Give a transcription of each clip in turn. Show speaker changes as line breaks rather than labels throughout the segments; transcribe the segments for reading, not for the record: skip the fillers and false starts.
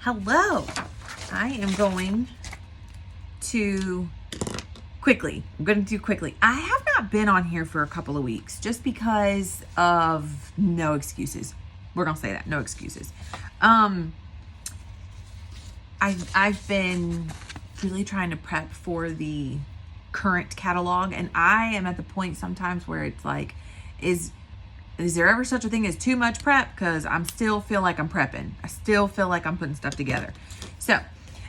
Hello. I am going to I'm going to do quickly. I have not been on here for a couple of weeks just because of no excuses. We're going to say that, no excuses. I've been really trying to prep for the current catalog, and I am at the point sometimes where it's like, is there ever such a thing as too much prep? Because I still feel like I'm prepping. I still feel like I'm putting stuff together. So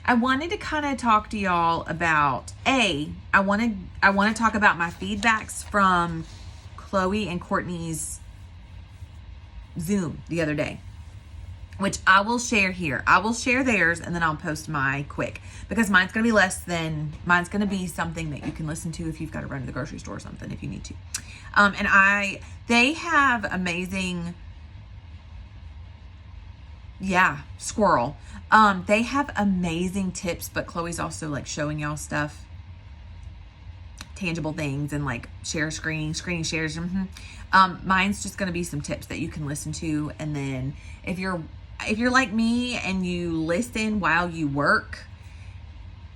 I wanted to kind of talk to y'all about, I want to talk about my feedbacks from Chloe and Courtney's Zoom the other day, which I will share here. I will share theirs and then I'll post my quick, because mine's going to be something that you can listen to if you've got to run to the grocery store or something, if you need to. They have amazing, squirrel. They have amazing tips, but Chloe's also like showing y'all stuff, tangible things, and like screening shares. Mine's just going to be some tips that you can listen to. And then if you're like me and you listen while you work,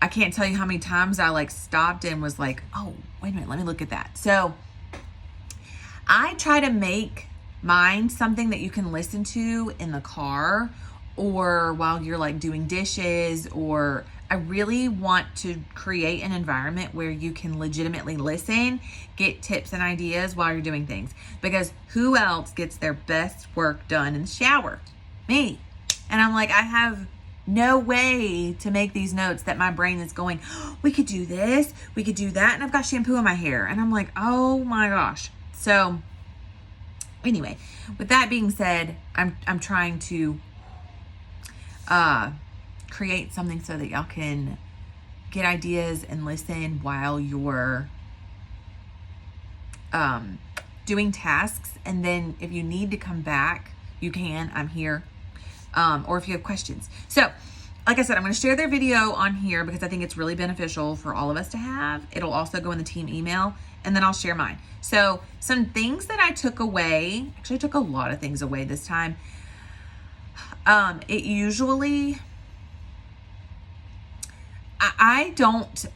I can't tell you how many times I like stopped and was like, oh, wait a minute, let me look at that. So I try to make mine something that you can listen to in the car or while you're like doing dishes, or I really want to create an environment where you can legitimately listen, get tips and ideas while you're doing things. Because who else gets their best work done in the shower? Me. And I'm like, I have no way to make these notes that my brain is going, oh, we could do this, we could do that. And I've got shampoo in my hair. And I'm like, oh my gosh. So anyway, with that being said, I'm trying to create something so that y'all can get ideas and listen while you're doing tasks. And then if you need to come back, you can. I'm here. Or if you have questions. So like I said, I'm going to share their video on here because I think it's really beneficial for all of us to have. It'll also go in the team email, and then I'll share mine. So some things that I took away, actually I took a lot of things away this time. It usually, I don't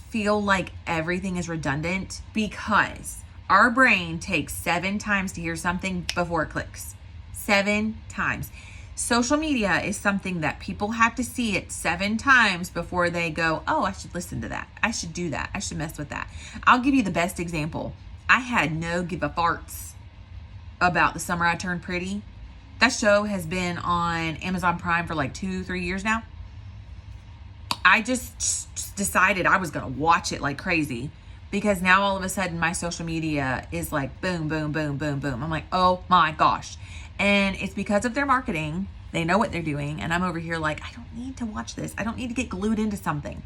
feel like everything is redundant, because our brain takes 7 times to hear something before it clicks. 7 times. Social media is something that people have to see it 7 times before they go, oh, I should listen to that. I should do that. I should mess with that. I'll give you the best example. I had no give a farts about The Summer I Turned Pretty. That show has been on Amazon Prime for like 2-3 years now. I just decided I was going to watch it like crazy, because now all of a sudden my social media is like boom, boom, boom, boom, boom. I'm like, oh my gosh. And it's because of their marketing. They know what they're doing. And I'm over here like, I don't need to watch this. I don't need to get glued into something.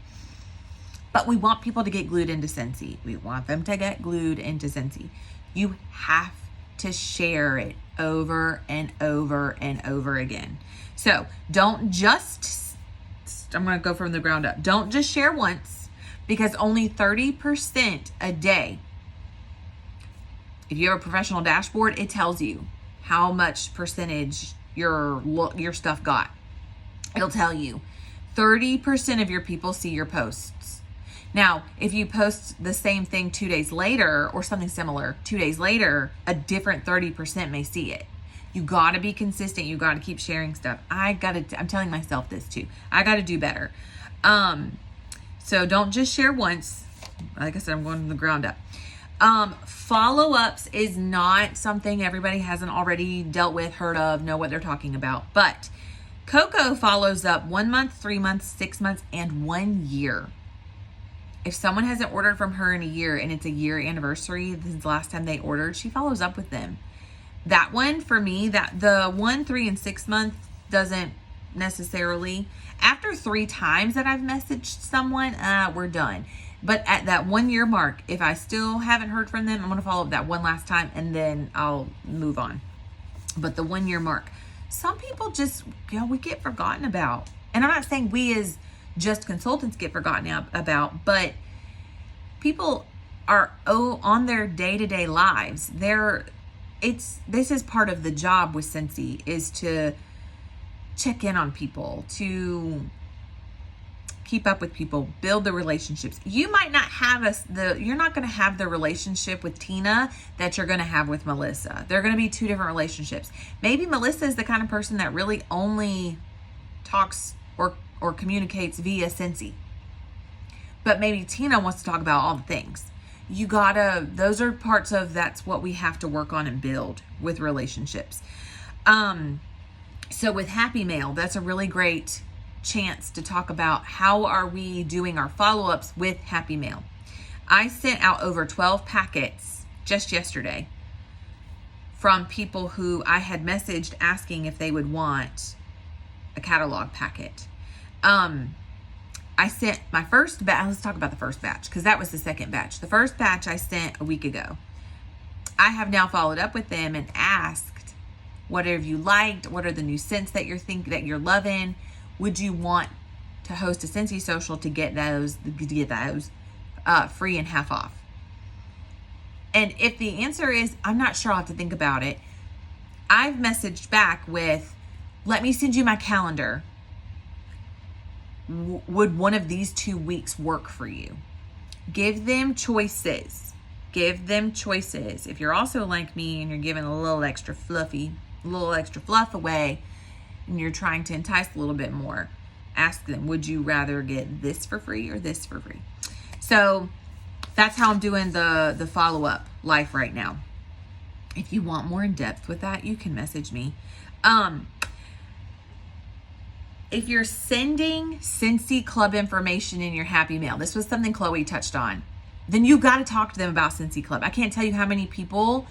But we want people to get glued into Scentsy. We want them to get glued into Scentsy. You have to share it over and over and over again. So don't just, I'm going to go from the ground up. Don't just share once, because only 30% a day. If you have a professional dashboard, it tells you how much percentage your stuff got. It'll tell you 30% of your people see your posts. Now, if you post the same thing 2 days later or something similar 2 days later, a different 30% may see it. You got to be consistent. You got to keep sharing stuff. I'm telling myself this too. I got to do better. So don't just share once. Like I said, I'm going from the ground up. Follow-ups is not something everybody hasn't already dealt with, heard of, know what they're talking about. But Coco follows up 1 month, 3 months, 6 months, and 1 year. If someone hasn't ordered from her in a year and it's a year anniversary since the last time they ordered, she follows up with them. That one, for me, that the 1, 3, and 6 month doesn't necessarily. After 3 times that I've messaged someone, we're done. But at that 1 year mark, if I still haven't heard from them, I'm going to follow up that one last time and then I'll move on. But the 1 year mark, some people just, we get forgotten about. And I'm not saying we as just consultants get forgotten about, but people are on their day-to-day lives. This is part of the job with Scentsy, is to check in on people, to keep up with people, build the relationships. You might not have you're not going to have the relationship with Tina that you're going to have with Melissa. They're going to be two different relationships. Maybe Melissa is the kind of person that really only talks or communicates via Scentsy. But maybe Tina wants to talk about all the things. Those are parts of, that's what we have to work on and build with relationships. So with Happy Mail, that's a really great chance to talk about how are we doing our follow-ups with Happy Mail. I sent out over 12 packets just yesterday from people who I had messaged asking if they would want a catalog packet. I sent my first batch. Let's talk about the first batch, because that was the second batch. The first batch I sent a week ago. I have now followed up with them and asked, what have you liked? What are the new scents that you're loving? Would you want to host a Scentsy social to get those free and half off? And if the answer is, I'm not sure, I'll have to think about it, I've messaged back with, let me send you my calendar. Would one of these 2 weeks work for you? Give them choices. Give them choices. If you're also like me and you're giving a little extra fluff away, and you're trying to entice a little bit more, ask them, would you rather get this for free or this for free? So that's how I'm doing the follow-up life right now. If you want more in depth with that, you can message me. If you're sending Scentsy Club information in your Happy Mail, this was something Chloe touched on, then you got to talk to them about Scentsy Club. I can't tell you how many people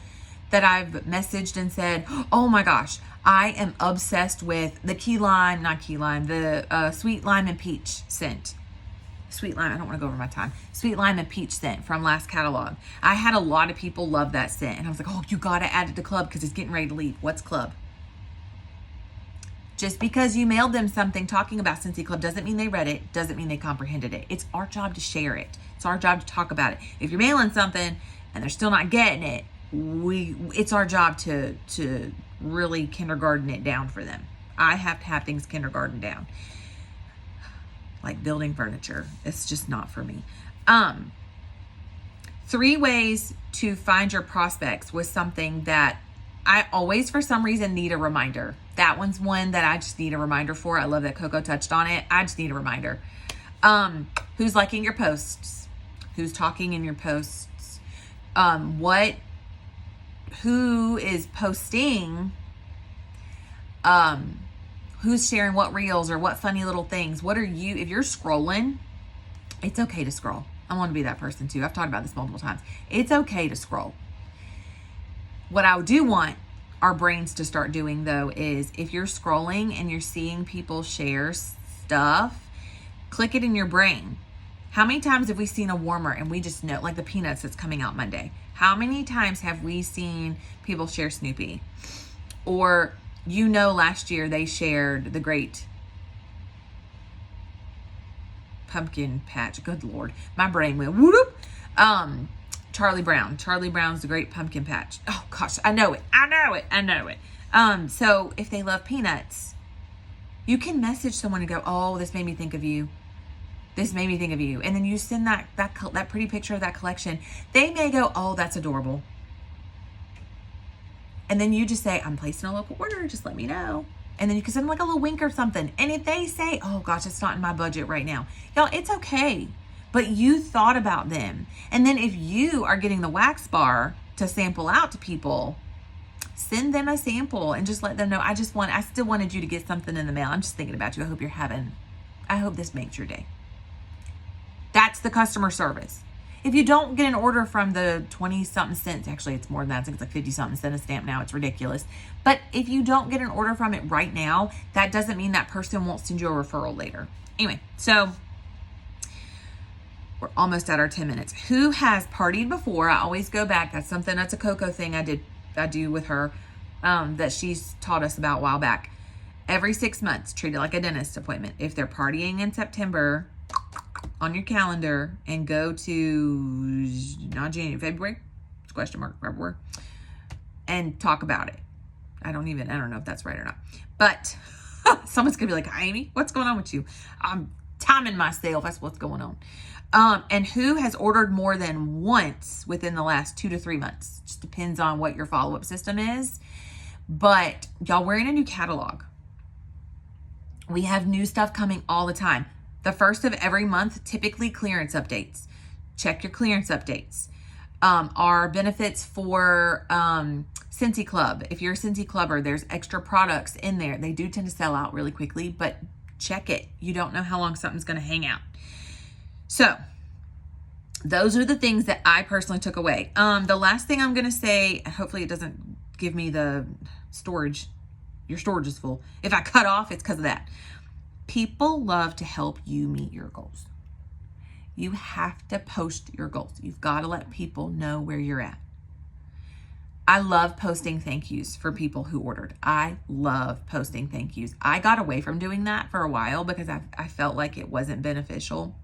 that I've messaged and said, oh my gosh, I am obsessed with the the sweet lime and peach scent. Sweet lime, I don't want to go over my time. Sweet lime and peach scent from last catalog. I had a lot of people love that scent. And I was like, oh, you got to add it to Club because it's getting ready to leave. What's Club? Just because you mailed them something talking about Scentsy Club doesn't mean they read it, doesn't mean they comprehended it. It's our job to share it. It's our job to talk about it. If you're mailing something and they're still not getting it, it's our job to really kindergarten it down for them. I have to have things kindergarten down. Like building furniture. It's just not for me. 3 ways to find your prospects was something that I always, for some reason, need a reminder. That one's one that I just need a reminder for. I love that Coco touched on it. I just need a reminder. Who's liking your posts? Who's talking in your posts? Who is posting? Who's sharing what reels or what funny little things? What are you, if you're scrolling, it's okay to scroll. I want to be that person too. I've talked about this multiple times. It's okay to scroll. What I do want our brains to start doing though is if you're scrolling and you're seeing people share stuff, click it in your brain. How many times have we seen a warmer and we just know, like the peanuts that's coming out Monday? How many times have we seen people share Snoopy? Or, last year they shared the great pumpkin patch. Good Lord. My brain went whoop. Charlie Brown. Charlie Brown's the great pumpkin patch. Oh gosh, I know it. So if they love peanuts, you can message someone and go, oh, this made me think of you. This made me think of you. And then you send that pretty picture of that collection. They may go, oh, that's adorable. And then you just say, I'm placing a local order. Just let me know. And then you can send them like a little wink or something. And if they say, oh gosh, it's not in my budget right now. Y'all, it's okay. But you thought about them. And then if you are getting the wax bar to sample out to people, send them a sample and just let them know, I still wanted you to get something in the mail. I'm just thinking about you. I hope this makes your day. That's the customer service. If you don't get an order from the 20-something cents, actually it's more than that, I think it's like 50-something cent a stamp now, it's ridiculous. But if you don't get an order from it right now, that doesn't mean that person won't send you a referral later. Anyway, so we're almost at our 10 minutes. Who has partied before? I always go back. That's a Coco thing I do with her that she's taught us about a while back. Every 6 months, treat it like a dentist appointment. If they're partying in September, on your calendar and go to February, and talk about it. I don't know if that's right or not, but Someone's gonna be like, Amy, what's going on with you? I'm timing myself. That's what's going on. And who has ordered more than once within the last 2 to 3 months? Just depends on what your follow-up system is. But y'all, we're in a new catalog. We have new stuff coming all the time. The first of every month, typically clearance updates. Check your clearance updates. Our benefits for Scentsy Club. If you're a Scentsy Clubber, there's extra products in there. They do tend to sell out really quickly, but check it. You don't know how long something's going to hang out. So those are the things that I personally took away. The last thing I'm going to say, hopefully it doesn't give me the storage. Your storage is full. If I cut off, it's because of that. People love to help you meet your goals. You have to post your goals. You've got to let people know where you're at. I love posting thank yous for people who ordered. I love posting thank yous. I got away from doing that for a while because I felt like it wasn't beneficial.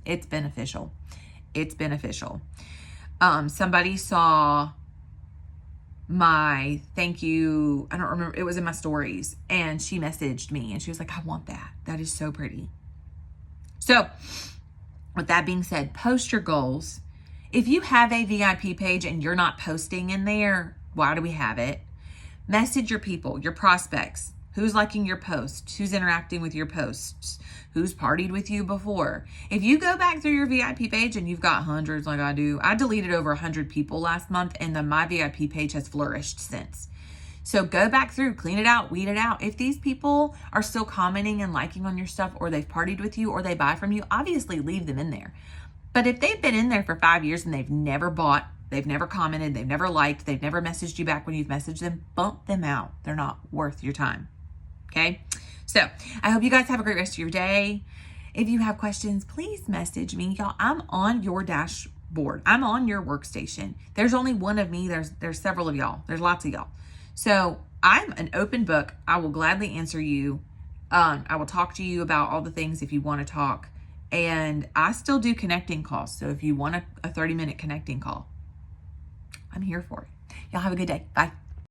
It's beneficial. It's beneficial. Somebody saw my thank you. I don't remember. It was in my stories. And she messaged me and she was like, I want that. That is so pretty. So with that being said, post your goals. If you have a VIP page and you're not posting in there, why do we have it? Message your people, your prospects. Who's liking your posts? Who's interacting with your posts? Who's partied with you before? If you go back through your VIP page and you've got hundreds like I do, I deleted over 100 people last month and my VIP page has flourished since. So go back through, clean it out, weed it out. If these people are still commenting and liking on your stuff, or they've partied with you, or they buy from you, obviously leave them in there. But if they've been in there for 5 years and they've never bought, they've never commented, they've never liked, they've never messaged you back when you've messaged them, bump them out. They're not worth your time. Okay? So I hope you guys have a great rest of your day. If you have questions, please message me. Y'all, I'm on your dashboard. I'm on your workstation. There's only one of me. There's several of y'all. There's lots of y'all. So I'm an open book. I will gladly answer you. I will talk to you about all the things if you want to talk. And I still do connecting calls. So if you want a 30-minute connecting call, I'm here for it. Y'all have a good day. Bye.